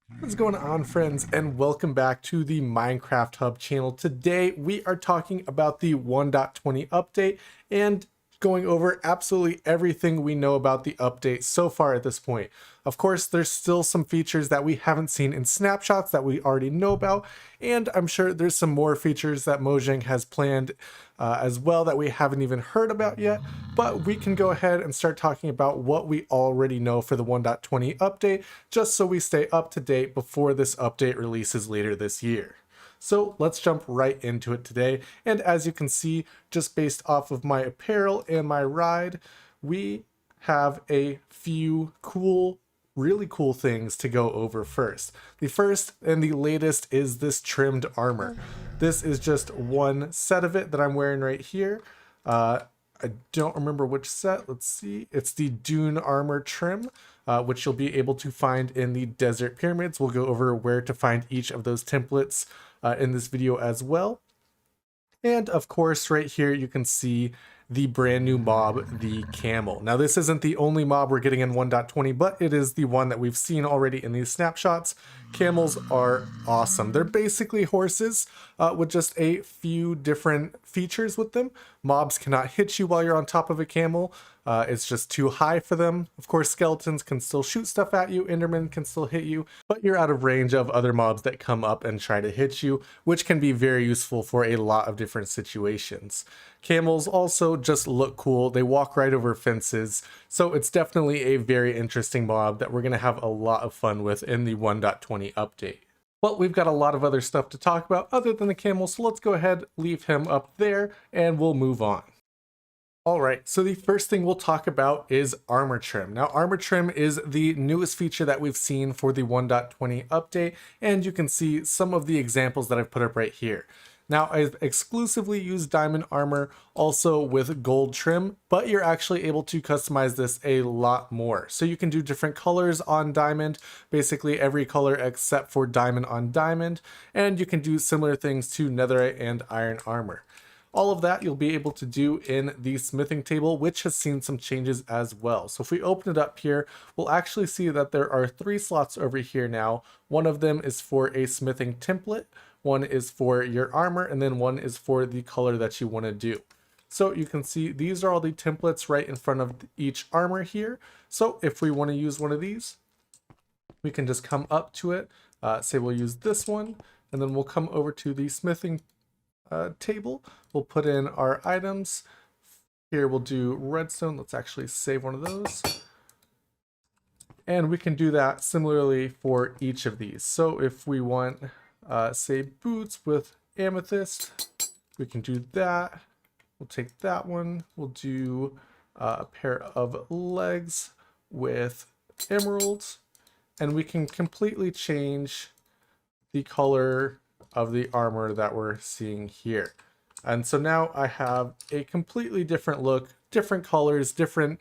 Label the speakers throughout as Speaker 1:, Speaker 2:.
Speaker 1: What's going on, friends, and welcome back to the Minecraft Hub channel. Today we are talking about the 1.20 update and going over absolutely everything we know about the update so far at this point. Of course, there's still some features that we haven't seen in snapshots that we already know about, and I'm sure there's some more features that Mojang has planned as well that we haven't even heard about yet. But we can go ahead and start talking about what we already know for the 1.20 update, just so we stay up to date before this update releases later this year. So let's jump right into it today. And as you can see, just based off of my apparel and my ride, we have a few really cool things to go over first. The first and the latest is this trimmed armor. This is just one set of it that I'm wearing right here. I don't remember which set. Let's see. It's the Dune Armor Trim, which you'll be able to find in the Desert Pyramids. We'll go over where to find each of those templates in this video as well. And of course, right here, you can see the brand new mob, the camel. Now, this isn't the only mob we're getting in 1.20, but it is the one that we've seen already in these snapshots. Camels are awesome. They're basically horses with just a few different features with them. Mobs cannot hit you while you're on top of a camel. It's just too high for them. Of course, skeletons can still shoot stuff at you, Endermen can still hit you, but you're out of range of other mobs that come up and try to hit you, which can be very useful for a lot of different situations. Camels also just look cool. They walk right over fences, so it's definitely a very interesting mob that we're going to have a lot of fun with in the 1.20 update. Well, we've got a lot of other stuff to talk about other than the camel, so let's go ahead, leave him up there, and we'll move on. Alright, so the first thing we'll talk about is armor trim. Now, armor trim is the newest feature that we've seen for the 1.20 update, and you can see some of the examples that I've put up right here. Now, I've exclusively used diamond armor, also with gold trim, but you're actually able to customize this a lot more. So you can do different colors on diamond, basically every color except for diamond on diamond, and you can do similar things to netherite and iron armor. All of that you'll be able to do in the smithing table, which has seen some changes as well. So if we open it up here, we'll actually see that there are 3 slots over here now. One of them is for a smithing template, one is for your armor, and then one is for the color that you want to do. So you can see these are all the templates right in front of each armor here. So if we want to use one of these, we can just come up to it, say we'll use this one, and then we'll come over to the smithing table. We'll put in our items. Here we'll do redstone. Let's actually save one of those. And we can do that similarly for each of these. So if we want, say, boots with amethyst, we can do that. We'll take that one. We'll do a pair of legs with emeralds. And we can completely change the color of the armor that we're seeing here. And so now I have a completely different look, different colors, different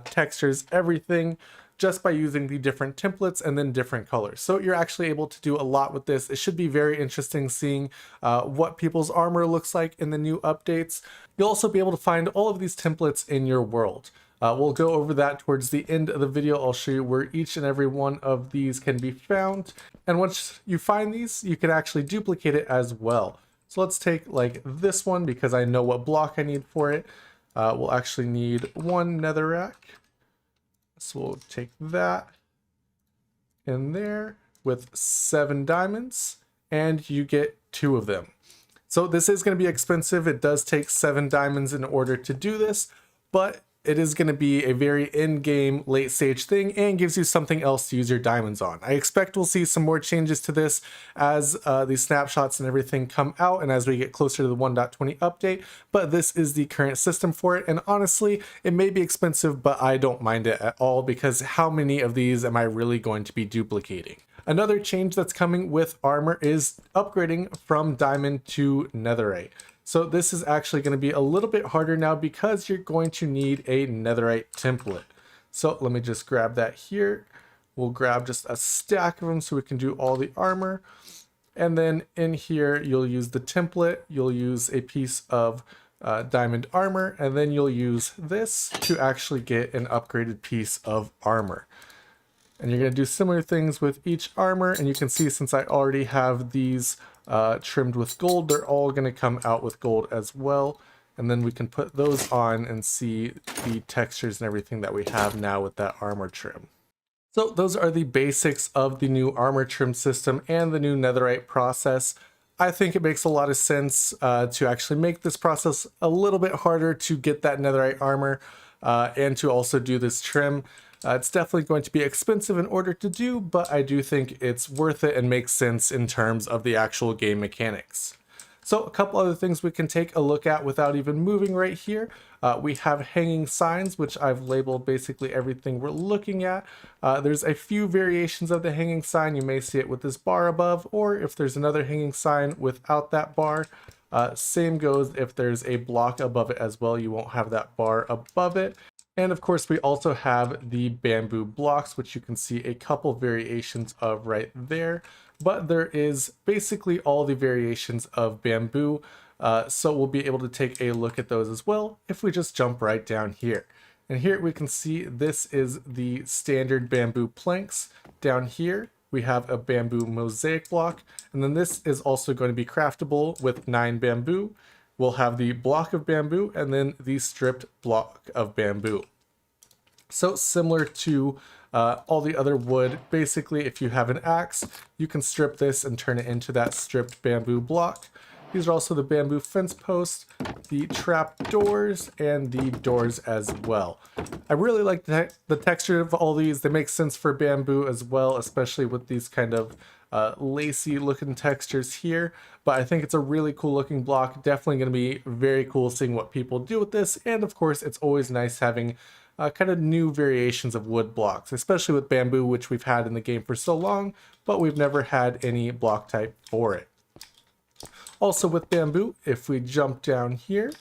Speaker 1: textures, everything, just by using the different templates and then different colors. So you're actually able to do a lot with this. It should be very interesting seeing what people's armor looks like in the new updates. You'll also be able to find all of these templates in your world. We'll go over that towards the end of the video. I'll show you where each and every one of these can be found. And once you find these, you can actually duplicate it as well. So let's take like this one because I know what block I need for it. We'll actually need 1 netherrack. So we'll take that in there with 7 diamonds and you get 2 of them. So this is going to be expensive. It does take 7 diamonds in order to do this, but it is going to be a very in-game late stage thing and gives you something else to use your diamonds on. I expect we'll see some more changes to this as these snapshots and everything come out and as we get closer to the 1.20 update, but this is the current system for it. And honestly, it may be expensive, but I don't mind it at all because how many of these am I really going to be duplicating? Another change that's coming with armor is upgrading from diamond to netherite. So this is actually going to be a little bit harder now because you're going to need a netherite template. So let me just grab that here. We'll grab just a stack of them so we can do all the armor. And then in here, you'll use the template. You'll use a piece of diamond armor, and then you'll use this to actually get an upgraded piece of armor. And you're going to do similar things with each armor. And you can see since I already have these trimmed with gold, they're all going to come out with gold as well. And then we can put those on and see the textures and everything that we have now with that armor trim. So those are the basics of the new armor trim system and the new netherite process. I think it makes a lot of sense to actually make this process a little bit harder to get that netherite armor and to also do this trim. It's definitely going to be expensive in order to do, but I do think it's worth it and makes sense in terms of the actual game mechanics. So a couple other things we can take a look at without even moving right here. We have hanging signs, which I've labeled basically everything we're looking at. There's a few variations of the hanging sign. You may see it with this bar above, or if there's another hanging sign without that bar. Same goes if there's a block above it as well. You won't have that bar above it. And of course, we also have the bamboo blocks, which you can see a couple variations of right there. But there is basically all the variations of bamboo. So we'll be able to take a look at those as well if we just jump right down here. And here we can see this is the standard bamboo planks. Down here, we have a bamboo mosaic block. And then this is also going to be craftable with 9 bamboo. We'll have the block of bamboo and then the stripped block of bamboo. So similar to all the other wood, basically if you have an axe, you can strip this and turn it into that stripped bamboo block. These are also the bamboo fence posts, the trap doors, and the doors as well. I really like the texture of all these. They make sense for bamboo as well, especially with these kind of lacy looking textures here. But I think it's a really cool looking block. Definitely going to be very cool seeing what people do with this. And of course, it's always nice having kind of new variations of wood blocks, especially with bamboo, which we've had in the game for so long, but we've never had any block type for it. Also with bamboo, if we jump down here,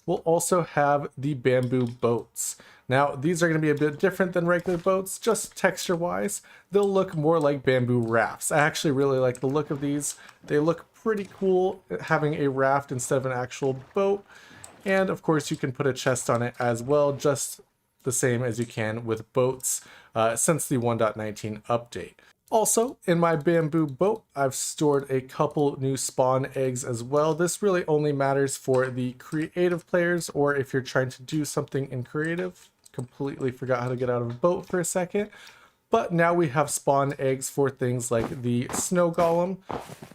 Speaker 1: we'll also have the bamboo boats. Now, these are going to be a bit different than regular boats, just texture-wise. They'll look more like bamboo rafts. I actually really like the look of these. They look pretty cool having a raft instead of an actual boat. And of course, you can put a chest on it as well, just the same as you can with boats since the 1.19 update. Also, in my bamboo boat, I've stored a couple new spawn eggs as well. This really only matters for the creative players, or if you're trying to do something in creative. Completely forgot how to get out of a boat for a second. But now we have spawn eggs for things like the snow golem,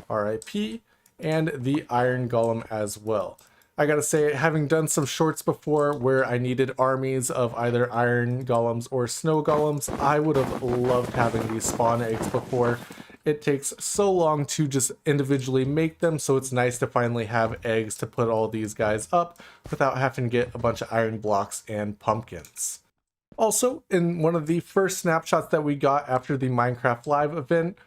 Speaker 1: RIP, and the iron golem as well. I gotta say, having done some shorts before where I needed armies of either iron golems or snow golems, I would have loved having these spawn eggs before. It takes so long to just individually make them, so it's nice to finally have eggs to put all these guys up without having to get a bunch of iron blocks and pumpkins. Also, in one of the first snapshots that we got after the Minecraft Live event,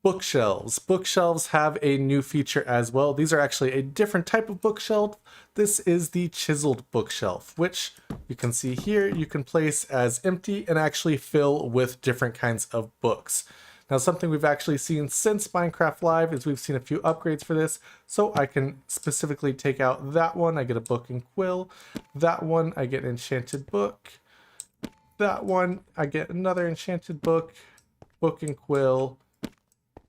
Speaker 1: bookshelves. Bookshelves have a new feature as well. These are actually a different type of bookshelf. This is the chiseled bookshelf, which you can see here you can place as empty and actually fill with different kinds of books. Now, something we've actually seen since Minecraft Live is we've seen a few upgrades for this. So I can specifically take out that one, I get a book and quill. That one, I get an enchanted book. That one, I get another enchanted book, book and quill.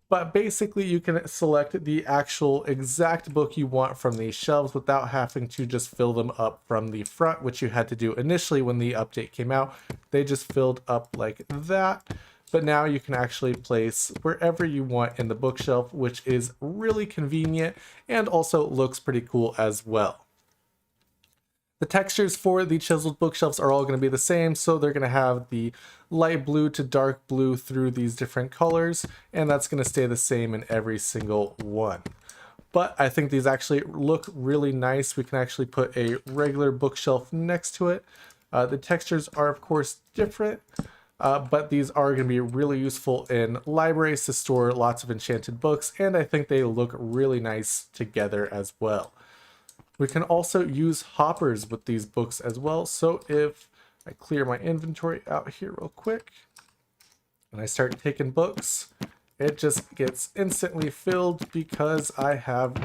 Speaker 1: But basically you can select the actual exact book you want from these shelves without having to just fill them up from the front, which you had to do initially when the update came out. They just filled up like that. But now you can actually place wherever you want in the bookshelf, which is really convenient and also looks pretty cool as well. The textures for the chiseled bookshelves are all going to be the same, so they're going to have the light blue to dark blue through these different colors, and that's going to stay the same in every single one. But I think these actually look really nice. We can actually put a regular bookshelf next to it. The textures are of course different, but these are going to be really useful in libraries to store lots of enchanted books, and I think they look really nice together as well. We can also use hoppers with these books as well. So if I clear my inventory out here real quick and I start taking books, it just gets instantly filled because I have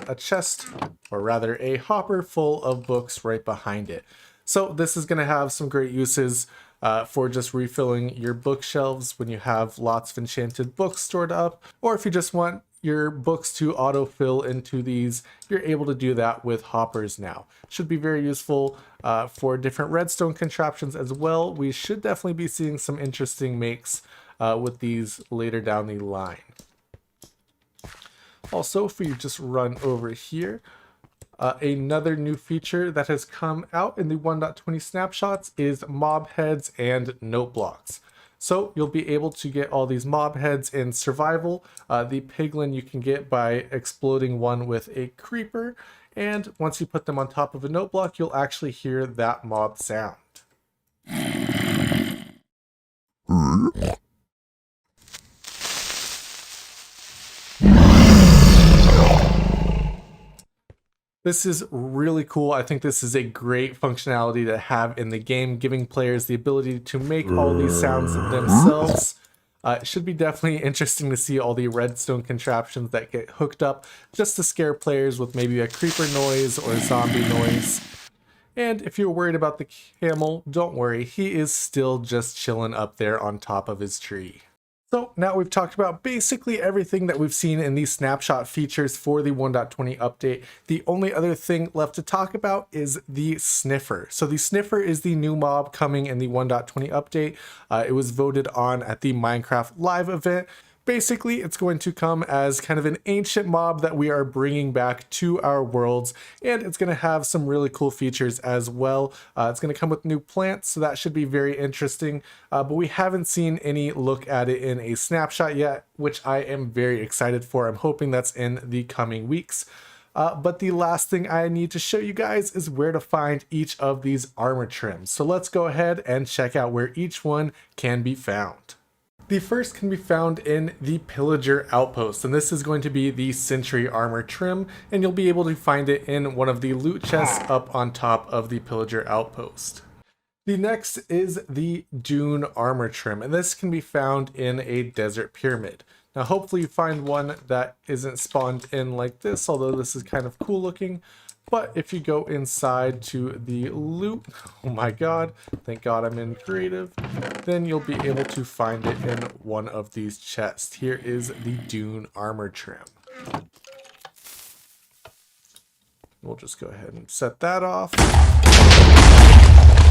Speaker 1: a chest, or rather a hopper full of books right behind it. So this is going to have some great uses for just refilling your bookshelves when you have lots of enchanted books stored up, or if you just want your books to autofill into these, you're able to do that with hoppers now. Should be very useful for different redstone contraptions as well. We should definitely be seeing some interesting makes with these later down the line. Also, if we just run over here, another new feature that has come out in the 1.20 snapshots is mob heads and note blocks. So you'll be able to get all these mob heads in survival. The piglin you can get by exploding one with a creeper, and once you put them on top of a note block, you'll actually hear that mob sound. This is really cool. I think this is a great functionality to have in the game, giving players the ability to make all these sounds themselves. It should be definitely interesting to see all the redstone contraptions that get hooked up just to scare players with maybe a creeper noise or a zombie noise. And if you're worried about the camel, don't worry, he is still just chilling up there on top of his tree. So now we've talked about basically everything that we've seen in these snapshot features for the 1.20 update. The only other thing left to talk about is the Sniffer. So the Sniffer is the new mob coming in the 1.20 update. It was voted on at the Minecraft Live event. Basically, it's going to come as kind of an ancient mob that we are bringing back to our worlds, and it's going to have some really cool features as well. It's going to come with new plants, so that should be very interesting, but we haven't seen any look at it in a snapshot yet, which I am very excited for. I'm hoping that's in the coming weeks. But the last thing I need to show you guys is where to find each of these armor trims. So let's go ahead and check out where each one can be found. The first can be found in the Pillager Outpost, and this is going to be the Sentry Armor trim, and you'll be able to find it in one of the loot chests up on top of the Pillager Outpost. The next is the Dune Armor trim, and this can be found in a Desert Pyramid. Now hopefully you find one that isn't spawned in like this, although this is kind of cool looking. But if you go inside to the loot, oh my god, thank god I'm in creative, then you'll be able to find it in one of these chests. Here is the Dune Armor trim. We'll just go ahead and set that off.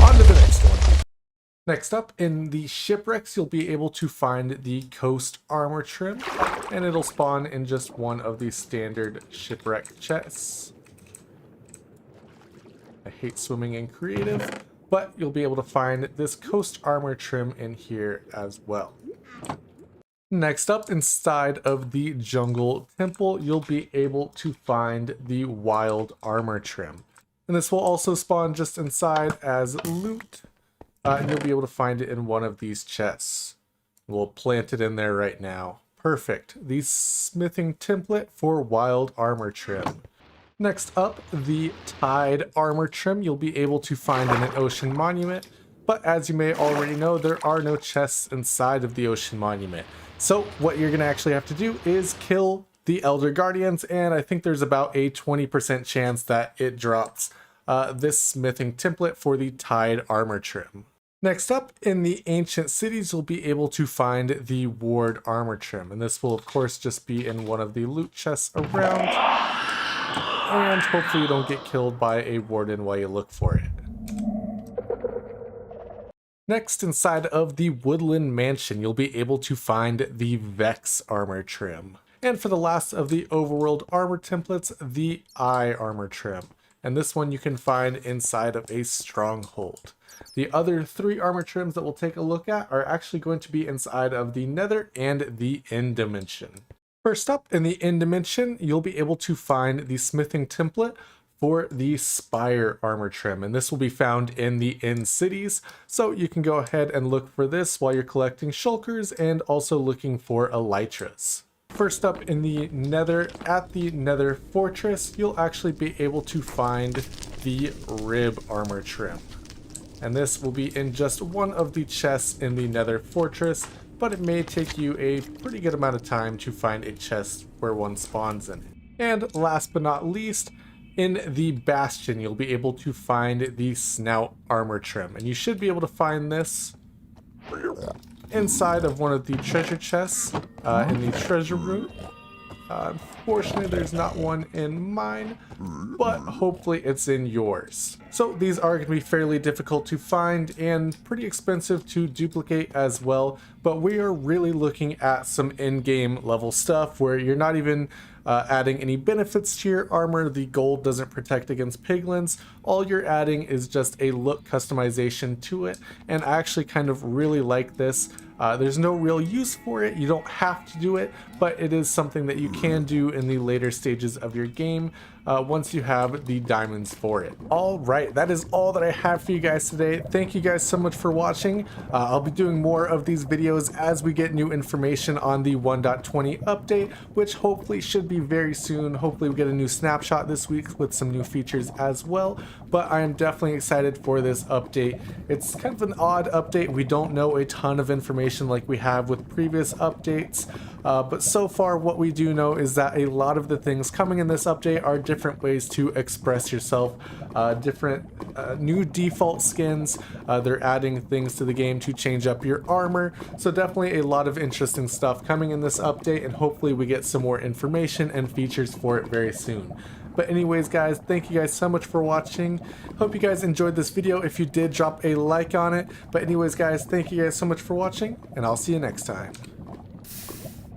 Speaker 1: On to the next one. Next up, in the shipwrecks, you'll be able to find the Coast Armor trim, and it'll spawn in just one of the standard shipwreck chests. I hate swimming in creative, but you'll be able to find this Coast Armor trim in here as well. Next up, inside of the Jungle Temple, you'll be able to find the Wild Armor trim. And this will also spawn just inside as loot, and you'll be able to find it in one of these chests. We'll plant it in there right now. Perfect. The smithing template for Wild Armor trim. Next up, the Tide Armor trim you'll be able to find in an Ocean Monument, but as you may already know, there are no chests inside of the Ocean Monument. So what you're going to actually have to do is kill the Elder Guardians, and I think there's about a 20% chance that it drops this smithing template for the Tide Armor trim. Next up, in the Ancient Cities, you'll be able to find the Ward Armor trim, and this will of course just be in one of the loot chests around. And hopefully you don't get killed by a warden while you look for it. Next, inside of the Woodland Mansion, you'll be able to find the Vex Armor trim. And for the last of the Overworld armor templates, the Eye Armor trim. And this one you can find inside of a Stronghold. The other three armor trims that we'll take a look at are actually going to be inside of the Nether and the End Dimension. First up, in the End Dimension, you'll be able to find the smithing template for the Spire Armor trim, and this will be found in the End Cities, so you can go ahead and look for this while you're collecting shulkers and also looking for elytras. First up, in the Nether, at the Nether Fortress, you'll actually be able to find the Rib Armor trim, and this will be in just one of the chests in the Nether Fortress, but it may take you a pretty good amount of time to find a chest where one spawns in. And last but not least, in the Bastion, you'll be able to find the Snout Armor trim, and you should be able to find this inside of one of the treasure chests in the treasure room. Unfortunately, there's not one in mine, but hopefully it's in yours. So these are going to be fairly difficult to find and pretty expensive to duplicate as well, but we are really looking at some in-game level stuff where you're not even adding any benefits to your armor. The gold doesn't protect against piglins. All you're adding is just a look customization to it, and I actually kind of really like this. There's no real use for it. You don't have to do it, but it is something that you can do in the later stages of your game once you have the diamonds for it. All right, that is all that I have for you guys today. Thank you guys so much for watching. I'll be doing more of these videos as we get new information on the 1.20 update, which hopefully should be very soon. Hopefully we get a new snapshot this week with some new features as well, but I am definitely excited for this update. It's kind of an odd update. We don't know a ton of information like we have with previous updates, but so far what we do know is that a lot of the things coming in this update are different ways to express yourself, different new default skins. They're adding things to the game to change up your armor, so definitely a lot of interesting stuff coming in this update, and hopefully we get some more information and features for it very soon. But anyways guys, thank you guys so much for watching. Hope you guys enjoyed this video. If you did, drop a like on it. But anyways guys, thank you guys so much for watching, and I'll see you next time.